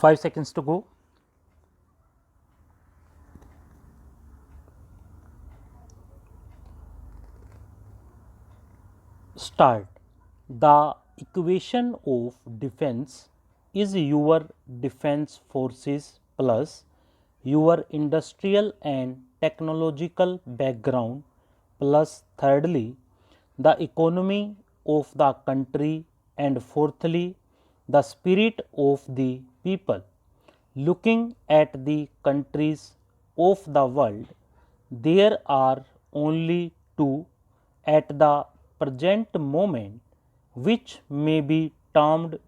5 seconds to go. Start. The equation of defense is your defense forces plus your industrial and technological background plus thirdly the economy of the country and fourthly the spirit of the people. Looking at the countries of the world, there are only two at the present moment which may be termed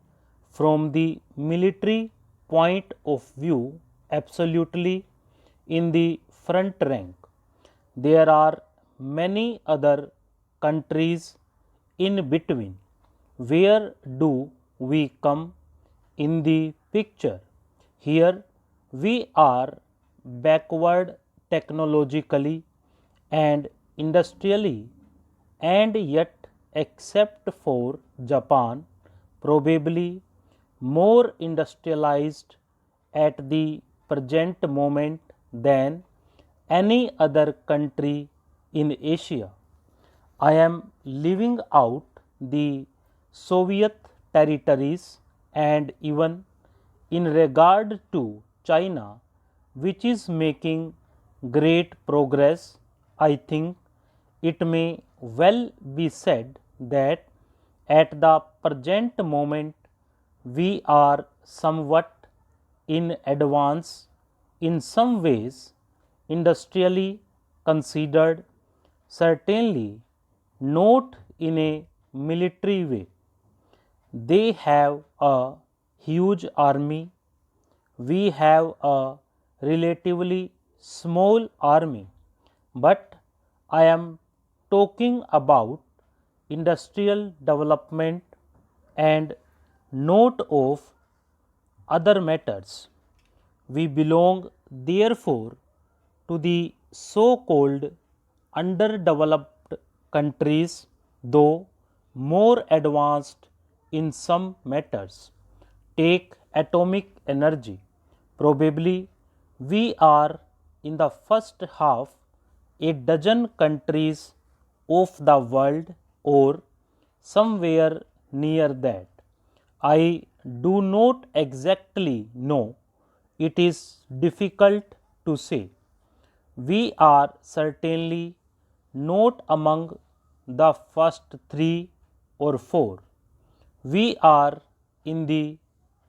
from the military point of view absolutely in the front rank. There are many other countries in between. Where do we come in the picture? Here we are backward technologically and industrially, and yet except for Japan probably more industrialized at the present moment than any other country in Asia. I am leaving out the Soviet territories and even in regard to China, which is making great progress. I think it may well be said that at the present moment we are somewhat in advance in some ways industrially considered, certainly not in a military way. They have a huge army, we have a relatively small army, but I am talking about industrial development and not of other matters. We belong therefore to the so called underdeveloped countries, though more advanced in some matters. Take atomic energy. Probably we are in the first half a dozen countries of the world or somewhere near that. I do not exactly know. It is difficult to say. We are certainly not among the first 3 or 4. We are in the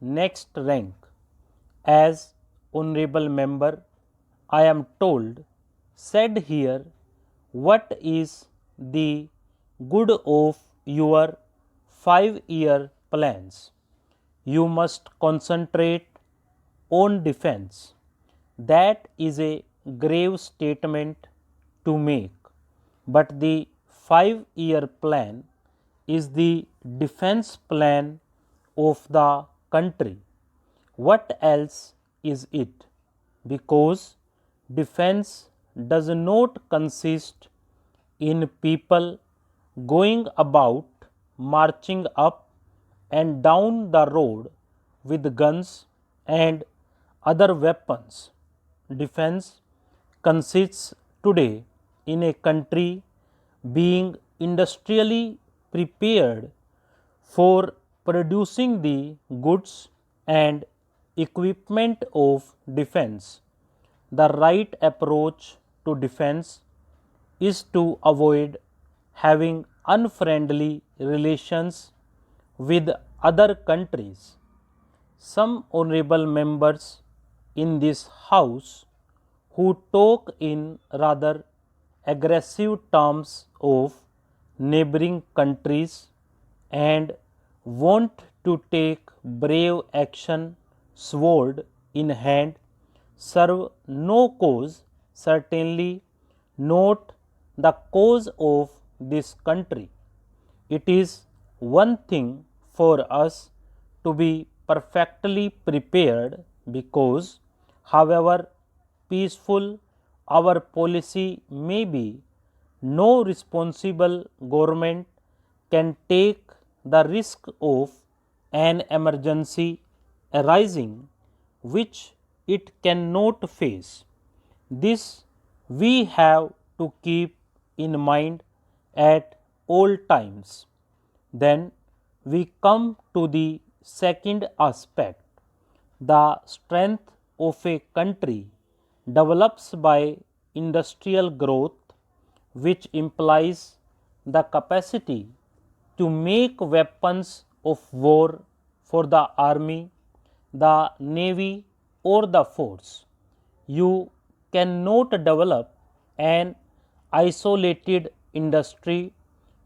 next rank. As honorable member, I am told, said here, what is the good of your 5-year plans? You must concentrate on defense. That is a grave statement to make, but the 5-year plan is the defense plan of the country. What else is it? Because defense does not consist in people going about marching up and down the road with guns and other weapons. Defense consists today in a country being industrially prepared for producing the goods and equipment of defense. The right approach to defense is to avoid having unfriendly relations with other countries. Some honorable members in this house who talk in rather aggressive terms of neighboring countries and want to take brave action sword in hand serve no cause, certainly not the cause of this country. It is one thing for us to be perfectly prepared because, however peaceful our policy may be, no responsible government can take the risk of an emergency arising which it cannot face. This we have to keep in mind at all times. Then we come to the second aspect. The strength of a country develops by industrial growth, which implies the capacity to make weapons of war for the army, the navy, or the force. You cannot develop an isolated industry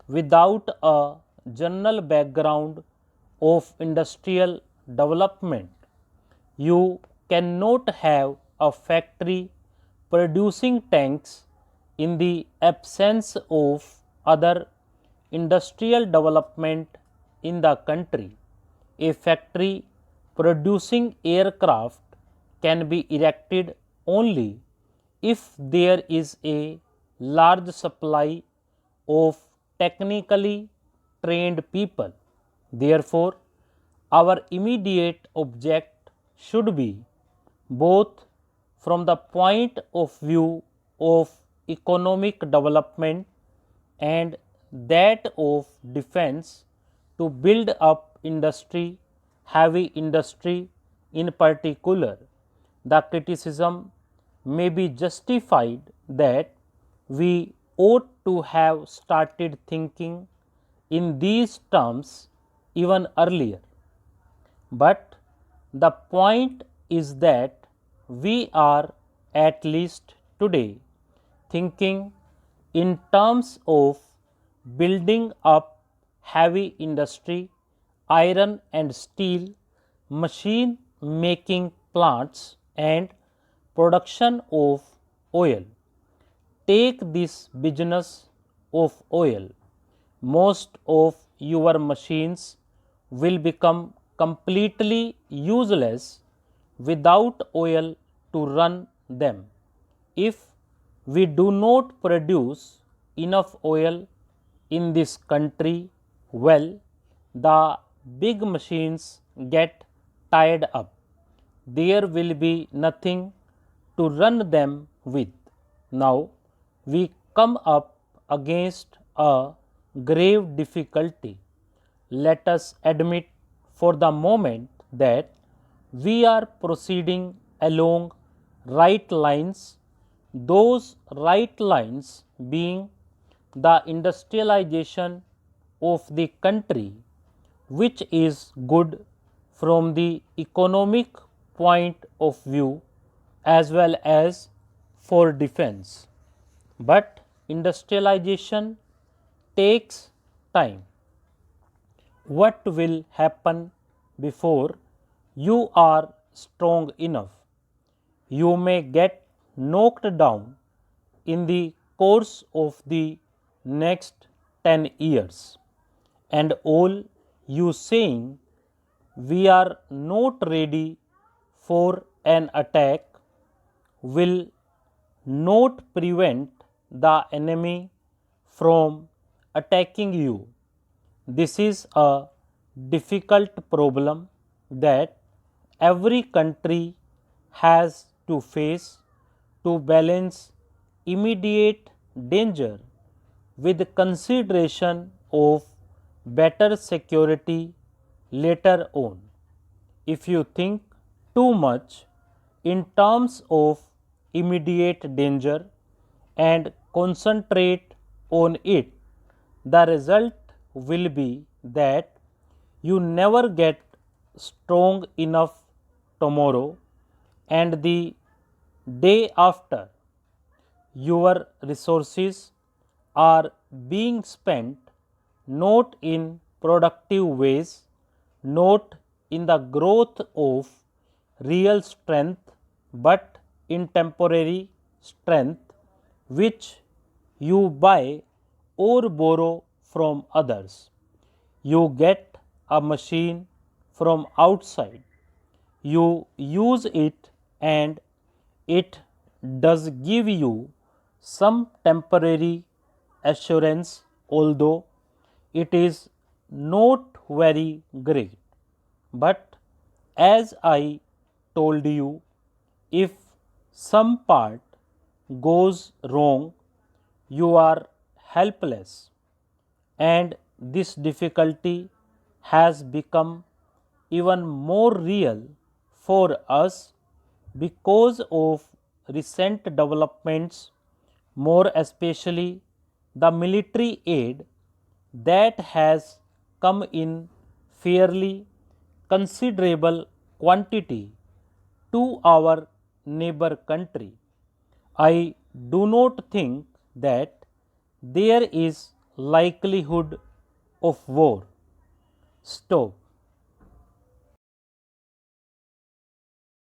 without a general background of industrial development. You cannot have a factory producing tanks in the absence of other industrial development in the country. A factory producing aircraft can be erected only if there is a large supply of technically trained people. Therefore, our immediate object should be, both from the point of view of economic development and that of defense, to build up industry, heavy industry in particular. The criticism may be justified that we ought to have started thinking in these terms even earlier. But the point is that we are, at least today, thinking in terms of building up heavy industry, iron and steel, machine making plants, and production of oil. Take this business of oil. Most of your machines will become completely useless without oil to run them. If we do not produce enough oil in this country, well, the big machines get tied up. There will be nothing to run them with. Now, we come up against a grave difficulty. Let us admit for the moment that we are proceeding along right lines, those right lines being the industrialization of the country, which is good from the economic point of view as well as for defense. But industrialization takes time. What will happen before you are strong enough? You may get knocked down in the course of the next 10 years, and all you saying we are not ready for an attack will not prevent the enemy from attacking you. This is a difficult problem that every country has to face, to balance immediate danger with consideration of better security later on. If you think too much in terms of immediate danger and concentrate on it, the result will be that you never get strong enough tomorrow, and the day after. Your resources are being spent not in productive ways, not in the growth of real strength, but in temporary strength which you buy or borrow from others. You get a machine from outside, you use it, and it does give you some temporary assurance, although it is not very great. But as I told you, if some part goes wrong, you are helpless, and this difficulty has become even more real for us because of recent developments, more especially the military aid that has come in fairly considerable quantity to our neighbor country. I do not think that there is likelihood of war. Stop.